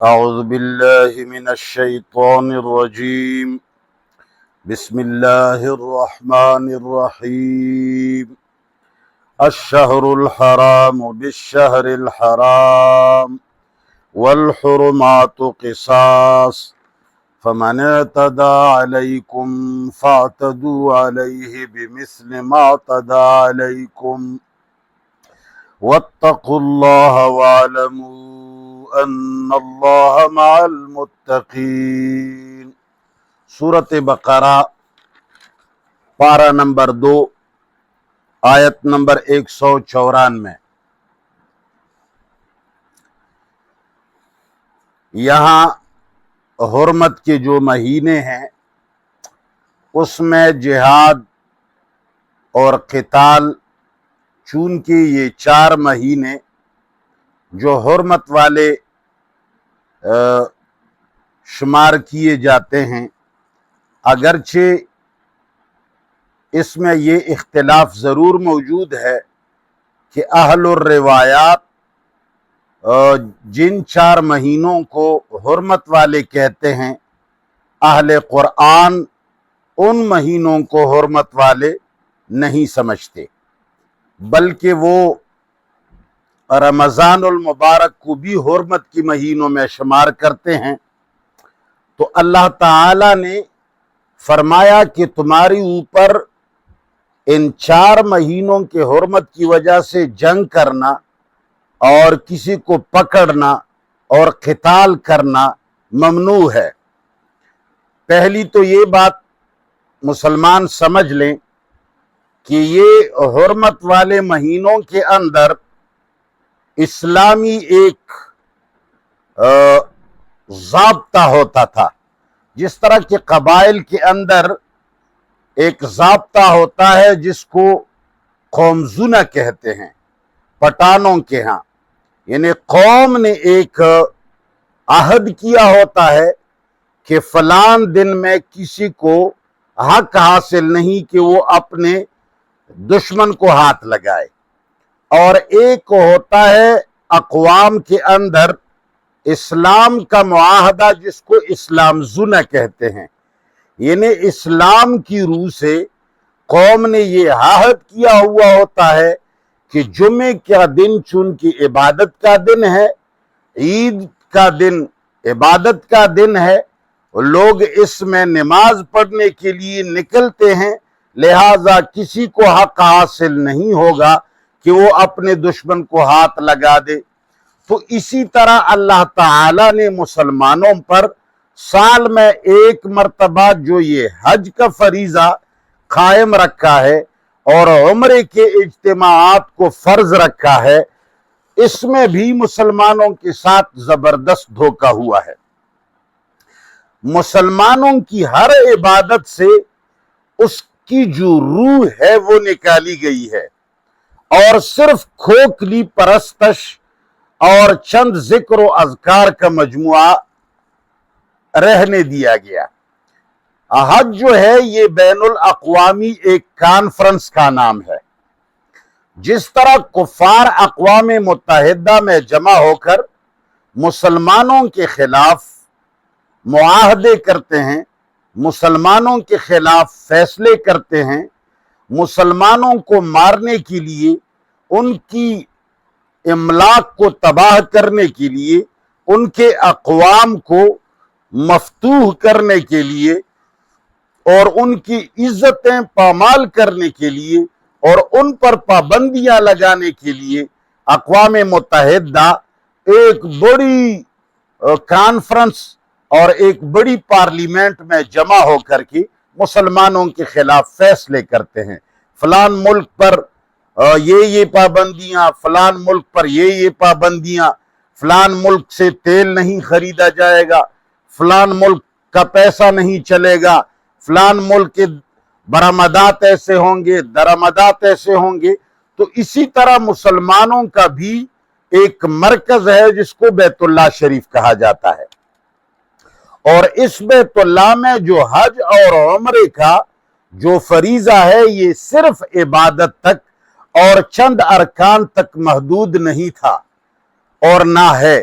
أعوذ بالله من الشيطان الرجيم. بسم الله الرحمن الرحيم. الشهر الحرام بالشهر الحرام والحرمات قصاص فمن اعتدى عليكم فاعتدوا عليه بمثل ما اعتدى عليكم واتقوا الله واعلموا ان اللہ مع المتقین. سورۃ بقرہ پارہ نمبر 2 آیت نمبر 194. یہاں حرمت کے جو مہینے ہیں اس میں جہاد اور قتال، چونکہ یہ 4 مہینے جو حرمت والے شمار کیے جاتے ہیں، اگرچہ اس میں یہ اختلاف ضرور موجود ہے کہ اہل الروایات جن 4 مہینوں کو حرمت والے کہتے ہیں، اہل قرآن ان مہینوں کو حرمت والے نہیں سمجھتے، بلکہ وہ رمضان المبارک کو بھی حرمت کی مہینوں میں شمار کرتے ہیں. تو اللہ تعالی نے فرمایا کہ تمہاری اوپر ان 4 مہینوں کے حرمت کی وجہ سے جنگ کرنا اور کسی کو پکڑنا اور قتال کرنا ممنوع ہے. پہلی تو یہ بات مسلمان سمجھ لیں کہ یہ حرمت والے مہینوں کے اندر اسلامی ایک ضابطہ ہوتا تھا. جس طرح کہ قبائل کے اندر ایک ضابطہ ہوتا ہے جس کو قومزنہ کہتے ہیں پٹھانوں کے ہاں، یعنی قوم نے ایک عہد کیا ہوتا ہے کہ فلان دن میں کسی کو حق حاصل نہیں کہ وہ اپنے دشمن کو ہاتھ لگائے. اور ایک ہوتا ہے اقوام کے اندر اسلام کا معاہدہ جس کو اسلام زنہ کہتے ہیں، یعنی اسلام کی روح سے قوم نے یہ عہد کیا ہوا ہوتا ہے کہ جمعے کا دن چونکہ عبادت کا دن ہے، عید کا دن عبادت کا دن ہے، لوگ اس میں نماز پڑھنے کے لیے نکلتے ہیں، لہٰذا کسی کو حق حاصل نہیں ہوگا کہ وہ اپنے دشمن کو ہاتھ لگا دے. تو اسی طرح اللہ تعالی نے مسلمانوں پر سال میں ایک مرتبہ جو یہ حج کا فریضہ قائم رکھا ہے اور عمرے کے اجتماعات کو فرض رکھا ہے، اس میں بھی مسلمانوں کے ساتھ زبردست دھوکہ ہوا ہے. مسلمانوں کی ہر عبادت سے اس کی جو روح ہے وہ نکالی گئی ہے اور صرف کھوکھلی پرستش اور چند ذکر و اذکار کا مجموعہ رہنے دیا گیا. حج جو ہے یہ بین الاقوامی ایک کانفرنس کا نام ہے. جس طرح کفار اقوام متحدہ میں جمع ہو کر مسلمانوں کے خلاف معاہدے کرتے ہیں، مسلمانوں کے خلاف فیصلے کرتے ہیں، مسلمانوں کو مارنے کے لیے، ان کی املاک کو تباہ کرنے کے لیے، ان کے اقوام کو مفتوح کرنے کے لیے اور ان کی عزتیں پامال کرنے کے لیے اور ان پر پابندیاں لگانے کے لیے اقوام متحدہ ایک بڑی کانفرنس اور ایک بڑی پارلیمنٹ میں جمع ہو کر کے مسلمانوں کے خلاف فیصلے کرتے ہیں. فلان ملک پر یہ پابندیاں، فلان ملک پر یہ پابندیاں، فلان ملک سے تیل نہیں خریدا جائے گا، فلان ملک کا پیسہ نہیں چلے گا، فلان ملک کے برآمدات ایسے ہوں گے، درآمدات ایسے ہوں گے. تو اسی طرح مسلمانوں کا بھی ایک مرکز ہے جس کو بیت اللہ شریف کہا جاتا ہے، اور اس بیت اللہ میں جو حج اور عمرے کا جو فریضہ ہے یہ صرف عبادت تک اور چند ارکان تک محدود نہیں تھا اور نہ ہے،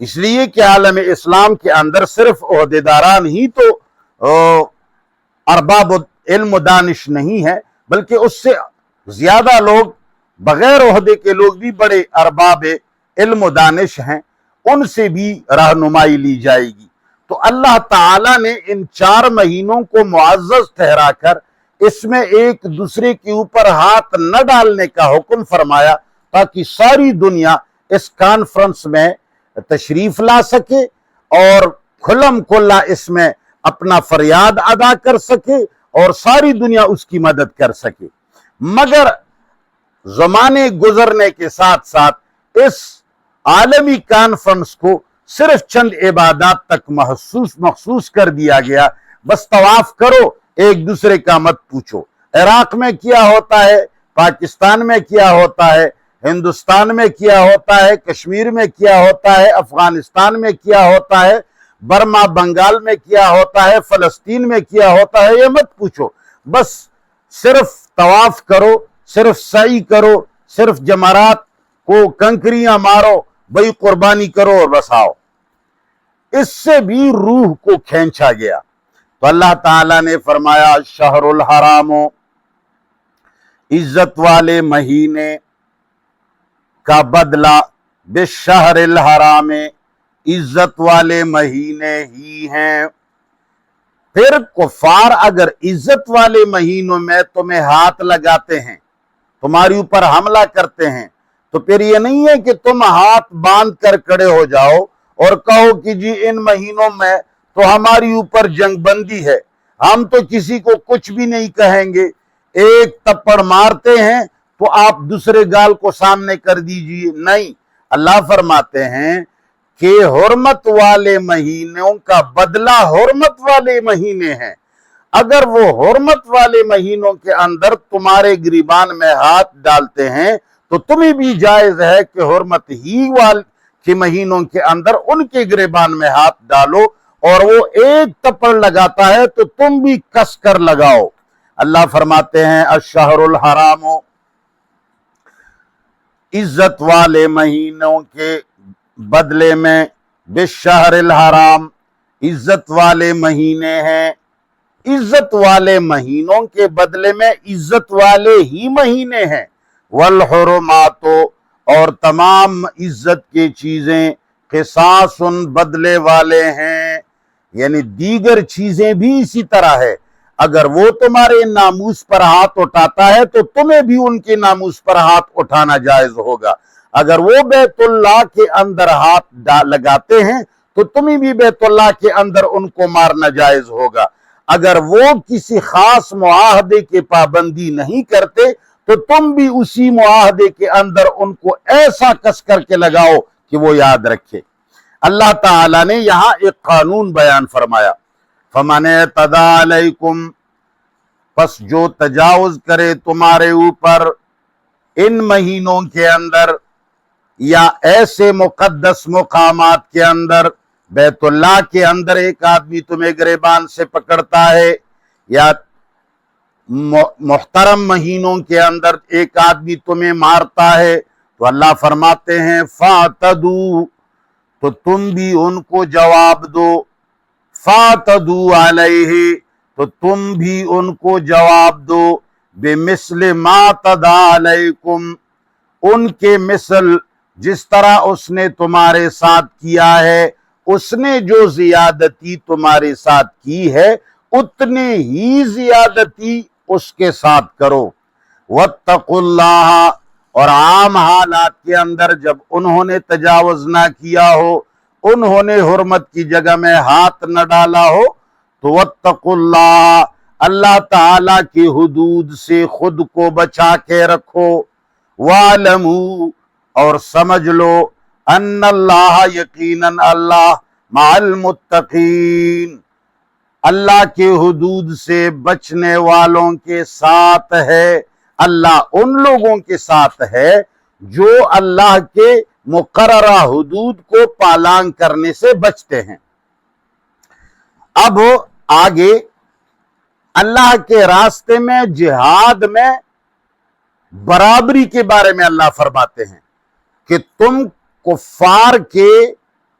اس لیے کہ عالم اسلام کے اندر صرف عہدیداران ہی تو ارباب علم و دانش نہیں ہے، بلکہ اس سے زیادہ لوگ بغیر عہدے کے لوگ بھی بڑے ارباب علم و دانش ہیں، ان سے بھی رہنمائی لی جائے گی۔ تو اللہ تعالیٰ نے ان 4 مہینوں کو معزز ٹھہرا کر اس میں ایک دوسرے کے اوپر ہاتھ نہ ڈالنے کا حکم فرمایا، تاکہ ساری دنیا اس کانفرنس میں تشریف لا سکے اور کھلم کھلا اس میں اپنا فریاد ادا کر سکے اور ساری دنیا اس کی مدد کر سکے۔ مگر زمانے گزرنے کے ساتھ ساتھ اس عالمی کانفرنس کو صرف چند عبادات تک مخصوص کر دیا گیا۔ بس طواف کرو، ایک دوسرے کا مت پوچھو۔ عراق میں کیا ہوتا ہے، پاکستان میں کیا ہوتا ہے، ہندوستان میں کیا ہوتا ہے، کشمیر میں کیا ہوتا ہے، افغانستان میں کیا ہوتا ہے، برما بنگال میں کیا ہوتا ہے، فلسطین میں کیا ہوتا ہے، یہ مت پوچھو۔ بس صرف طواف کرو، صرف سعی کرو، صرف جمرات کو کنکریاں مارو، بھئی قربانی کرو اور بس آؤ۔ اس سے بھی روح کو کھینچا گیا۔ تو اللہ تعالیٰ نے فرمایا شہر الحرام، عزت والے مہینے کا بدلہ بالشہر الحرام، عزت والے مہینے ہی ہیں۔ پھر کفار اگر عزت والے مہینوں میں تمہیں ہاتھ لگاتے ہیں، تمہاری اوپر حملہ کرتے ہیں، تو پھر یہ نہیں ہے کہ تم ہاتھ باندھ کر کھڑے ہو جاؤ اور کہو کہ جی ان مہینوں میں تو ہماری اوپر جنگ بندی ہے، ہم تو کسی کو کچھ بھی نہیں کہیں گے۔ ایک تپڑ مارتے ہیں تو آپ دوسرے گال کو سامنے کر دیجئے۔ نہیں، اللہ فرماتے ہیں کہ حرمت والے مہینوں کا بدلہ حرمت والے مہینے ہیں۔ اگر وہ حرمت والے مہینوں کے اندر تمہارے گریبان میں ہاتھ ڈالتے ہیں تو تمہیں بھی جائز ہے کہ حرمت ہی والے کے مہینوں کے اندر ان کے گریبان میں ہاتھ ڈالو، اور وہ ایک تپڑ لگاتا ہے تو تم بھی کس کر لگاؤ۔ اللہ فرماتے ہیں الشہر الحرام، عزت والے مہینوں کے بدلے میں بالشہر الحرام، عزت والے مہینے ہیں، عزت والے مہینوں کے بدلے میں عزت والے ہی مہینے ہیں۔ والحرمات، اور تمام عزت کی چیزیں قصاص بدلے والے ہیں، یعنی دیگر چیزیں بھی اسی طرح ہے۔ اگر وہ تمہارے ناموس پر ہاتھ اٹھاتا ہے تو تمہیں بھی ان کے ناموس پر ہاتھ اٹھانا جائز ہوگا۔ اگر وہ بیت اللہ کے اندر ہاتھ لگاتے ہیں تو تمہیں بھی بیت اللہ کے اندر ان کو مارنا جائز ہوگا۔ اگر وہ کسی خاص معاہدے کی پابندی نہیں کرتے تو تم بھی اسی معاہدے کے اندر ان کو ایسا کس کر کے لگاؤ کہ وہ یاد رکھے۔ اللہ تعالیٰ نے یہاں ایک قانون بیان فرمایا، فَمَنِ اعْتَدَىٰ عَلَيْكُمْ، پس جو تجاوز کرے تمہارے اوپر ان مہینوں کے اندر یا ایسے مقدس مقامات کے اندر، بیت اللہ کے اندر ایک آدمی تمہیں گریبان سے پکڑتا ہے، یا محترم مہینوں کے اندر ایک آدمی تمہیں مارتا ہے، تو اللہ فرماتے ہیں فَاعْتَدُوا، تو تم بھی ان کو جواب دو، فَاعْتَدُوا عَلَيْهِ، تو تم بھی ان کو جواب دو، بِمِثْلِ مَا اعْتَدَىٰ عَلَيْكُمْ، ان کے مثل جس طرح اس نے تمہارے ساتھ کیا ہے، اس نے جو زیادتی تمہارے ساتھ کی ہے اتنے ہی زیادتی اس کے ساتھ کرو۔ وَاتَّقُوا اللَّهَ، اور عام حالات کے اندر جب انہوں نے تجاوز نہ کیا ہو، انہوں نے حرمت کی جگہ میں ہاتھ نہ ڈالا ہو، تو وَاتَّقُوا اللَّهَ، اللہ تعالیٰ کی حدود سے خود کو بچا کے رکھو۔ وَاعْلَمُوا، اور سمجھ لو، ان اللہ، یقیناً اللہ، مع المتقین، اللہ کے حدود سے بچنے والوں کے ساتھ ہے۔ اللہ ان لوگوں کے ساتھ ہے جو اللہ کے مقررہ حدود کو پالان کرنے سے بچتے ہیں۔ اب آگے اللہ کے راستے میں جہاد میں برابری کے بارے میں اللہ فرماتے ہیں کہ تم کفار کے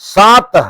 7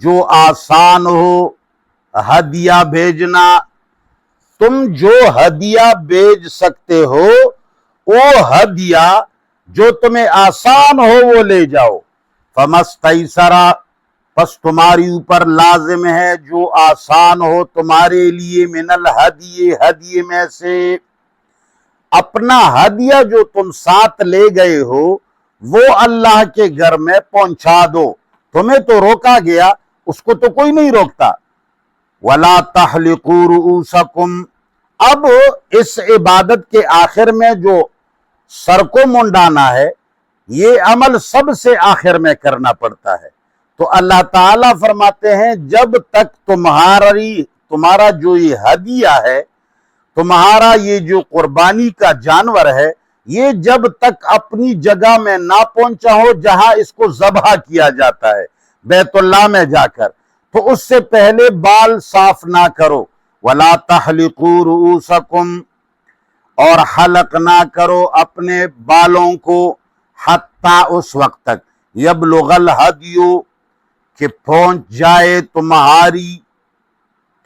جو آسان ہو ہدیہ بھیجنا، تم جو ہدیہ بھیج سکتے ہو وہ ہدیہ جو تمہیں آسان ہو وہ لے جاؤ۔ فمستیسرا، پس تمہاری اوپر لازم ہے جو آسان ہو تمہارے لیے، من الہدی، ہدیے میں سے۔ اپنا ہدیہ جو تم ساتھ لے گئے ہو وہ اللہ کے گھر میں پہنچا دو، تمہیں تو روکا گیا، اس کو تو کوئی نہیں روکتا۔ وَلَا تَحْلِقُوا رُؤُوسَكُمْ، اب اس عبادت کے آخر میں جو سر کو منڈانا ہے یہ عمل سب سے آخر میں کرنا پڑتا ہے، تو اللہ تعالیٰ فرماتے ہیں جب تک تمہارا جو یہ ہدیہ ہے، تمہارا یہ جو قربانی کا جانور ہے، یہ جب تک اپنی جگہ میں نہ پہنچا ہو جہاں اس کو ذبح کیا جاتا ہے بیت اللہ میں جا کر، تو اس سے پہلے بال صاف نہ کرو۔ وَلَا تَحْلِقُوا رُؤُوسَكُمْ، اور حلق نہ کرو اپنے بالوں کو، حتیٰ اس وقت تک، یبلغ الہدی، کہ پہنچ جائے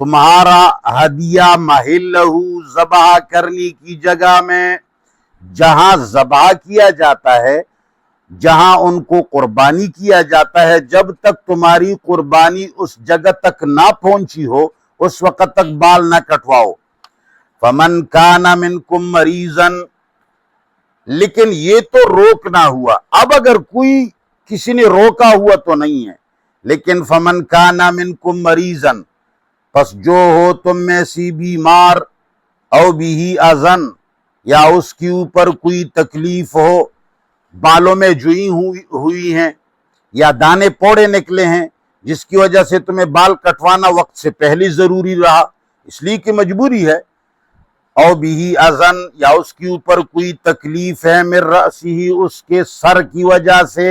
تمہارا ہدیہ محلہ، ذبح کرنے کی جگہ میں، جہاں ذبح کیا جاتا ہے، جہاں ان کو قربانی کیا جاتا ہے، جب تک تمہاری قربانی اس جگہ تک نہ پہنچی ہو اس وقت تک بال نہ کٹواؤ۔ فَمَنْ كَانَ مِنْكُمْ مَرِيضًا، لیکن یہ تو روکنا ہوا، اب اگر کسی نے روکا ہوا تو نہیں ہے، لیکن فَمَنْ كَانَ مِنْكُمْ مَرِيضًا، پس جو ہو تم میں سی بیمار، او بِهِ اذًا، یا اس کے اوپر کوئی تکلیف ہو، بالوں میں جوئی ہوئی ہیں یا دانے پوڑے نکلے ہیں جس کی وجہ سے تمہیں بال کٹوانا وقت سے پہلے ضروری رہا، اس لیے کہ مجبوری ہے، او بِهِ اذًا، یا اس کے اوپر کوئی تکلیف ہے، من رأسہ، اس کے سر کی وجہ سے،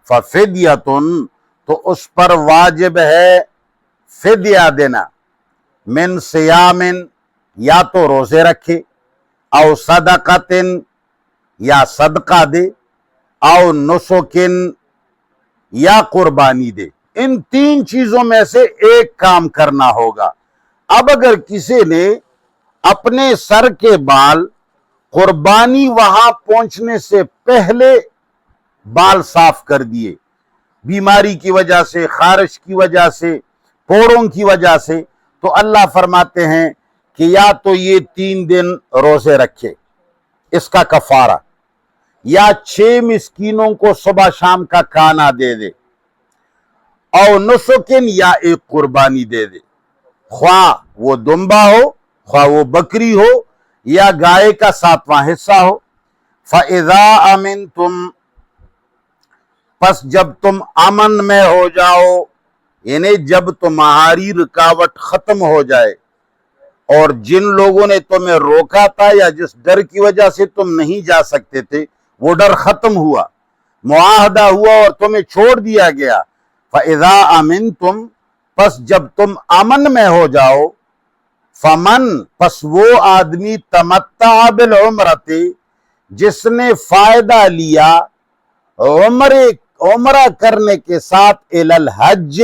فَفِدْيَةٌ، تو اس پر واجب ہے فدیہ دینا، من صیام، یا تو روزے رکھے، او صدقۃ، یا صدقہ دے، او نسک، یا قربانی دے، ان تین چیزوں میں سے ایک کام کرنا ہوگا۔ اب اگر کسی نے اپنے سر کے بال قربانی وہاں پہنچنے سے پہلے بال صاف کر دیے، بیماری کی وجہ سے، خارش کی وجہ سے، پوڑوں کی وجہ سے، تو اللہ فرماتے ہیں کہ یا تو یہ 3 دن روزے رکھے، اس کا کفارہ، یا 6 مسکینوں کو صبح شام کا کھانا دے دے، او نسکن، یا ایک قربانی دے دے، خواہ وہ دمبا ہو، خواہ وہ بکری ہو، یا گائے کا 7واں حصہ ہو۔ فَإِذَا أَمِنْتُمْ، پس جب تم امن میں ہو جاؤ، یعنی جب تمہاری رکاوٹ ختم ہو جائے، اور جن لوگوں نے تمہیں روکا تھا یا جس ڈر کی وجہ سے تم نہیں جا سکتے تھے وہ ڈر ختم ہوا، معاہدہ ہوا اور تمہیں چھوڑ دیا گیا۔ فَإِذَا أَمِنْتُمْ، پس جب تم امن میں ہو جاؤ، فمن، پس وہ آدمی، تمتع بالعمرۃ، جس نے فائدہ لیا عمرہ کرنے کے ساتھ، الی الحج،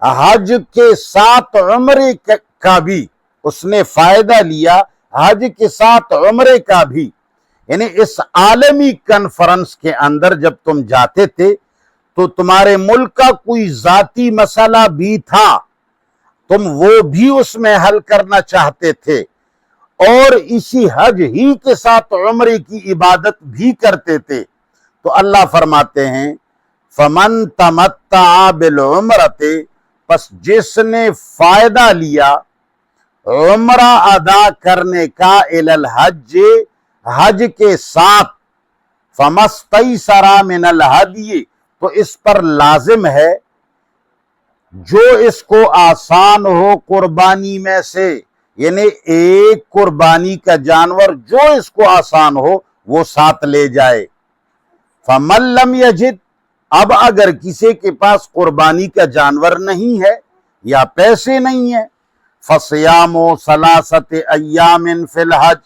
حج کے ساتھ عمرے کا بھی اس نے فائدہ لیا، حج کے ساتھ عمرے کا بھی، یعنی اس عالمی کنفرنس کے اندر جب تم جاتے تھے تو تمہارے ملک کا کوئی ذاتی مسئلہ بھی تھا، تم وہ بھی اس میں حل کرنا چاہتے تھے، اور اسی حج ہی کے ساتھ عمرے کی عبادت بھی کرتے تھے، تو اللہ فرماتے ہیں فَمَن تَمَتَّعَ بِالْعُمْرَةِ، پس جس نے فائدہ لیا عمرہ ادا کرنے کا، الی الحج، حج کے ساتھ، فَمَسْتَيْسَرَ مِنَ الْهَدْيِ، تو اس پر لازم ہے جو اس کو آسان ہو قربانی میں سے، یعنی ایک قربانی کا جانور جو اس کو آسان ہو وہ ساتھ لے جائے۔ فَمَن لَّمْ يَجِدْ، اب اگر کسی کے پاس قربانی کا جانور نہیں ہے یا پیسے نہیں ہیں، فَصِيَامُ ثَلَاثَةِ أَيَّامٍ فِي الْحَجِّ،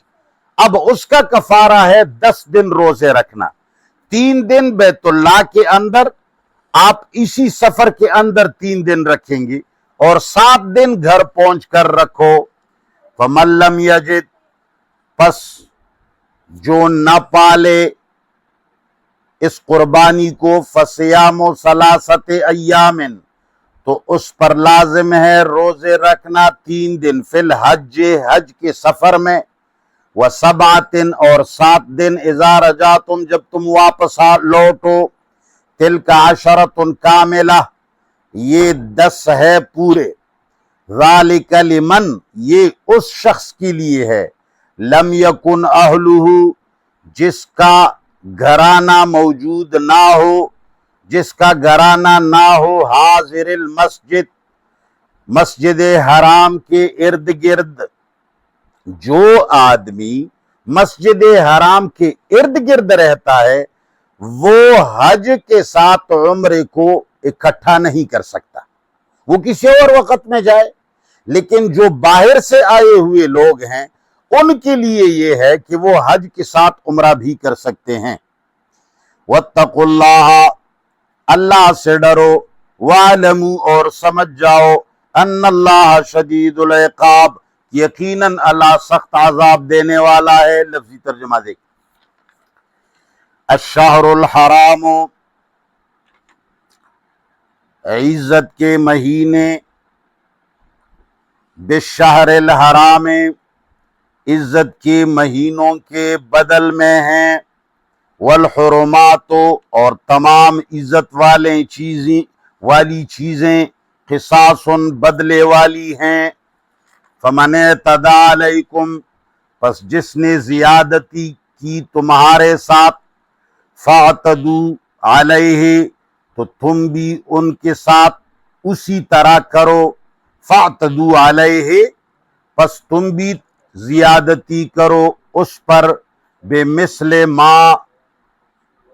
اب اس کا کفارہ ہے 10 دن روزے رکھنا، 3 دن بیت اللہ کے اندر، آپ اسی سفر کے اندر 3 دن رکھیں گے اور 7 دن گھر پہنچ کر رکھو. فَمَن لَّمْ يَجِدْ، پس جو نہ پالے اس قربانی کو، فَصِيَامُ ثَلَاثَةِ أَيَّامٍ، تو اس پر لازم ہے روزے رکھنا 3 دن، فی الحج، حج کے سفر میں، وَسَبْعَةٍ، اور 7 دن، اِذَا رَجَعْتُمْ، جب تم واپس لوٹو. تِلْکَ عَشَرَةٌ کاملہ، یہ 10 ہے پورے. ذَلِكَ لِمَنْ، یہ اس شخص کے لیے ہے، لَمْ يَكُنْ أَهْلُهُ، جس کا گھرانہ موجود نہ ہو، جس کا گھرانہ نہ ہو، حاضر المسجد، مسجد حرام کے ارد گرد. جو آدمی مسجد حرام کے ارد گرد رہتا ہے وہ حج کے ساتھ عمرے کو اکٹھا نہیں کر سکتا، وہ کسی اور وقت میں جائے. لیکن جو باہر سے آئے ہوئے لوگ ہیں ان کے لیے یہ ہے کہ وہ حج کے ساتھ عمرہ بھی کر سکتے ہیں. وَاتَّقُوا اللَّهَ، اللہ سے ڈرو، وَاعْلَمُوا، اور سمجھ جاؤ، أَنَّ اللَّهَ شَدِيدُ الْعِقَابِ، یقیناً اللہ سخت عذاب دینے والا ہے. لفظی ترجمہ دیکھ. الشہر الحرام، عزت کے مہینے، بالشہر الحرام، عزت کے مہینوں کے بدل میں ہیں، والحرمات، اور تمام عزت والی چیزیں، قصاص، بدلے والی ہیں. فمن اعتدی علیکم، پس جس نے زیادتی کی تمہارے ساتھ، فاعتدوا علیہ، تو تم بھی ان کے ساتھ اسی طرح کرو. فاعتدوا علیہ، پس تم بھی زیادتی کرو اس پر، بمثل ما،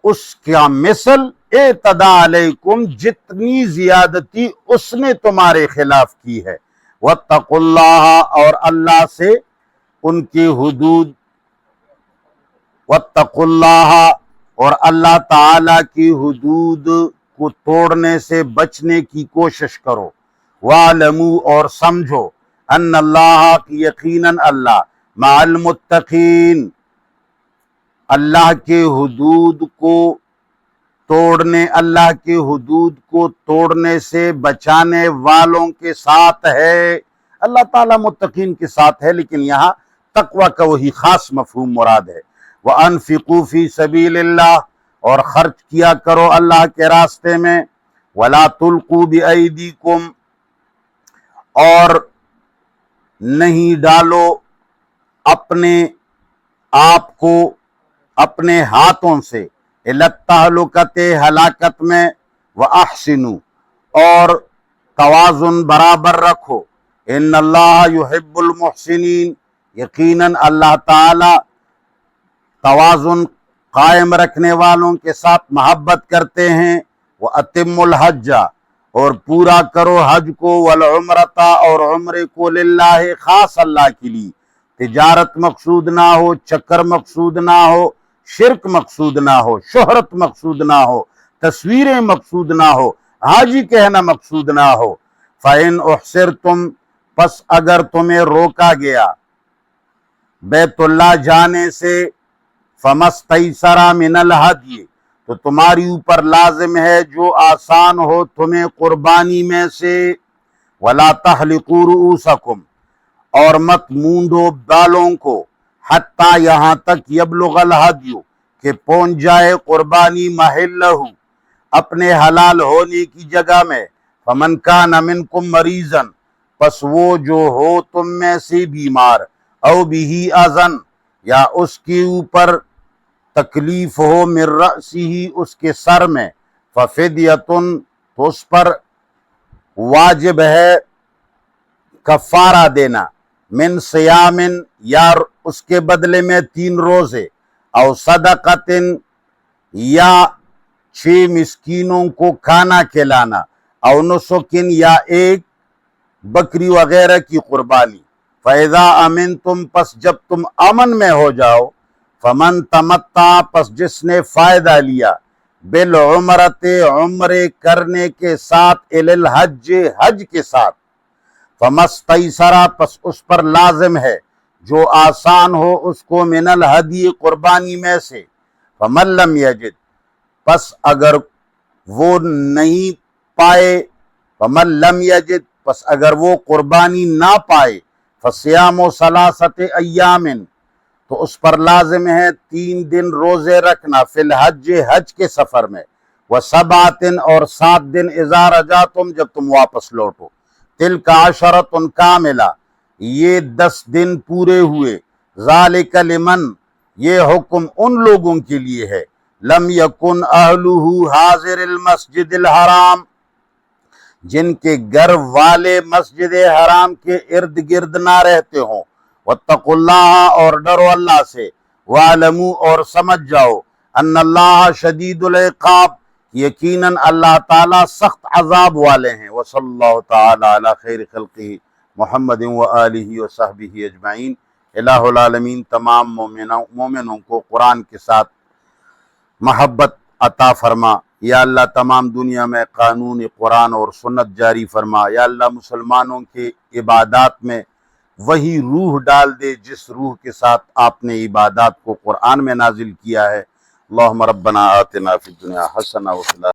اس کا مثل، اعتدی علیکم، جتنی زیادتی اس نے تمہارے خلاف کی ہے. واتقوا اللہ، اور اللہ سے ان کی حدود، واتقوا اللہ، اور اللہ تعالی کی حدود کو توڑنے سے بچنے کی کوشش کرو. وَاعْلَمُوا، اور سمجھو، ان اللہ، کی یقیناً اللہ، مع المتقین، اللہ کے حدود کو توڑنے، اللہ کے حدود کو توڑنے سے بچانے والوں کے ساتھ ہے. اللہ تعالیٰ متقین کے ساتھ ہے، لیکن یہاں تقوی کا وہی خاص مفہوم مراد ہے. وَأَنفِقُوا فِي سَبِيلِ اللَّهِ، اور خرچ کیا کرو اللہ کے راستے میں. وَلَا تُلْقُوا بِأَيْدِيكُمْ، اور نہیں ڈالو اپنے آپ کو اپنے ہاتھوں سے، إِلَى التَّهْلُكَةِ، ہلاکت میں. وَأَحْسِنُوا، اور توازن برابر رکھو. إِنَّ اللَّهَ يُحِبُّ الْمُحْسِنِينَ، یقیناً اللہ تعالی توازن قائم رکھنے والوں کے ساتھ محبت کرتے ہیں. وَأَتِمُّ الْحَجَّ، اور پورا کرو حج کو، والعمرۃ، اور عمرے کو، للہ، خاص اللہ کے لیے. تجارت مقصود نہ ہو، چکر مقصود نہ ہو، شرک مقصود نہ ہو، شہرت مقصود نہ ہو، تصویریں مقصود نہ ہو، حاجی کہنا مقصود نہ ہو. فَإِنْ أُحْصِرْتُمْ، پس اگر تمہیں روکا گیا بیت اللہ جانے سے، فَمَا اسْتَيْسَرَ مِنَ الْهَدْيِ، تو تمہاری اوپر لازم ہے جو آسان ہو تمہیں قربانی میں سے. وَلَا تَحْلِقُوا رُؤُوسَكُمْ، اور مت مونڈو بالوں کو، حتیٰ یہاں تک، یبلغ الہدی، کہ پہنچ جائے قربانی، محلہ، اپنے حلال ہونے کی جگہ میں. فَمَنْ كَانَ مِنْكُمْ مَرِيضًا، پس وہ جو ہو تم میں سے بیمار، او بِهِ اذًا، یا اس کے اوپر تکلیف ہو، من رأسہ، اس کے سر میں، ففدیۃ، تو اس پر واجب ہے کفارہ دینا، من صیام، یا اس کے بدلے میں 3 روزے، او صدقۃ، یا 6 مسکینوں کو کھانا کھلانا، او نسک، یا ایک بکری وغیرہ کی قربانی. فَإِذَا أَمِنْتُمْ، پس جب تم امن میں ہو جاؤ، فَمَنْ تَمَتَّعَ، پس جس نے فائدہ لیا، بالعمرت عمرے کرنے کے ساتھ الحج حج کے ساتھ فمستیسرا پس اس پر لازم ہے جو آسان ہو اس کو من الہدی قربانی میں سے فمن لم یجد پس اگر وہ نہیں پائے فمن لم یجد پس اگر وہ قربانی نہ پائے فصیام ثلاثت ایام تو اس پر لازم ہے 3 دن روزے رکھنا فی الحج حج کے سفر میں وسبعۃ اور 7 دن اذا رجعتم جب تم واپس لوٹو تلک عشرۃ کاملہ یہ 10 دن پورے ہوئے ذالک لمن یہ حکم ان لوگوں کے لیے ہے لم یکن اہلہ حاضر المسجد الحرام جن کے گھر والے مسجد حرام کے ارد گرد نہ رہتے ہوں واتقوا اللہ اور ڈرو اللہ سے وعلموا اور سمجھ جاؤ ان اللہ شدید العقاب یقیناً اللہ تعالیٰ سخت عذاب والے ہیں وصلی اللہ تعالی علی خیر خلقہ محمد وآلہ وصحبہ اجمعین الہ العالمین تمام مومنوں کو قرآن کے ساتھ محبت عطا فرما یا اللہ تمام دنیا میں قانون قرآن اور سنت جاری فرما یا اللہ مسلمانوں کے عبادات میں وہی روح ڈال دے جس روح کے ساتھ آپ نے عبادات کو قرآن میں نازل کیا ہے اللہم ربنا آتنا فی الدنیا حسنہ وفی